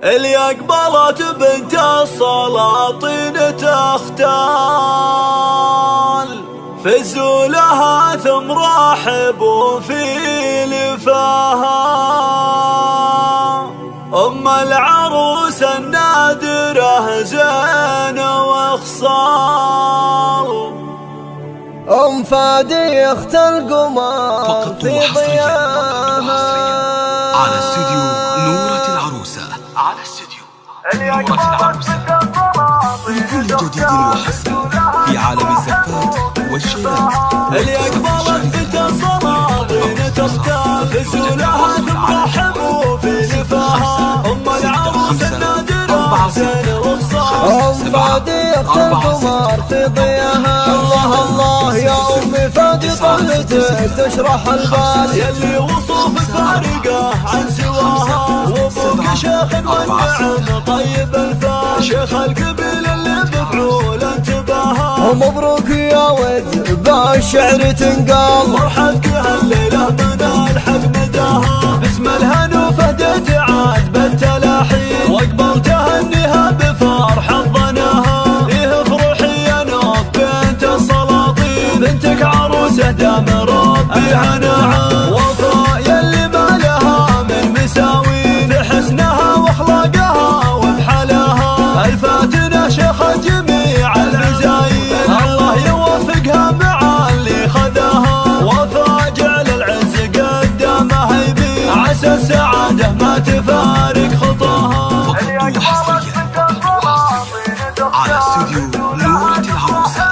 اللي أقبلت بنت السلاطين تختال، فزوا لها ثم رحبوا في لفاها. أم العروس النادرة زين وخصال، أم فادي اخت القمر في ضياها. على استوديو نورة العروسة، على استوديو نورة العروسة لكل جديد وحسن في عالم الزفات والشيلات. اللي أقبلت بنت السلاطين تختال، فزوا لها ثم رحبوا في لفاها. أم العروس النادرة زين وخصال، أم فادي اخت القمر في ضياها. الله الله يا أم فادي طلتك تشرح البال، يلي وصوفك فارقة عن سواها. وابوك شيخ والنعم طيب الفال، شيخ القبيل اللي بفعول انتباها. ومبروك يا ود بالشعر تنقال، فرحتك هالليلة من الحق مداها. باسم الهنا فديت عاد بالتلاحين، واقبل تهنيها بفرح ظناها. إيه افرحي يا نوف بنت السلاطين، بنتك عروسة دام ربيها نعم. وفاء يلي ما لها من مساوين، في حسنها واخلاقها وبحلاها. الفاتنة شيخ جميع المزايين، الله يوفقها مع اللي خذاها. وفاء جعل العز قدامها يبين، عسى السعادة ما تفارق خطاها. على استوديو نورة العروسة.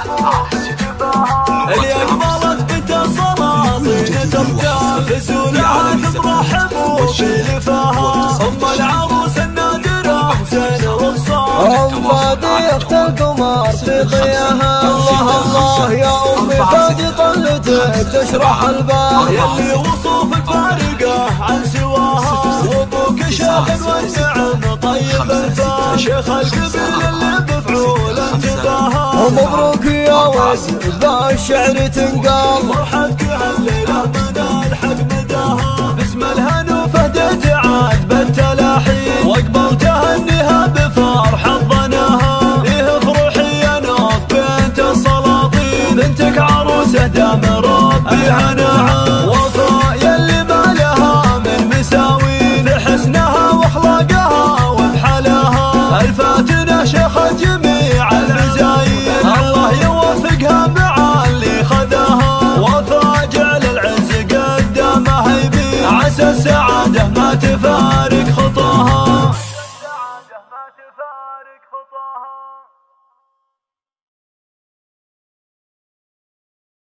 اللي أقبلت بنت السلاطين تختال، فزوا لها ثم رحبوا في لفاها. أم العروس النادرة زين وخصال، أم فادي اخت القمر في ضياها. الله الله يا أم فادي طلتك تشرح البال، يلي وصوفك فارقة عن سواها. وابوك شيخ والنعم طيب الفال، شيخ القبيل اللي بفعول انتباها. ومبروك يا ود بالشعر تنقال، فرحتك هالليلة من الحق مداها. باسم الهنا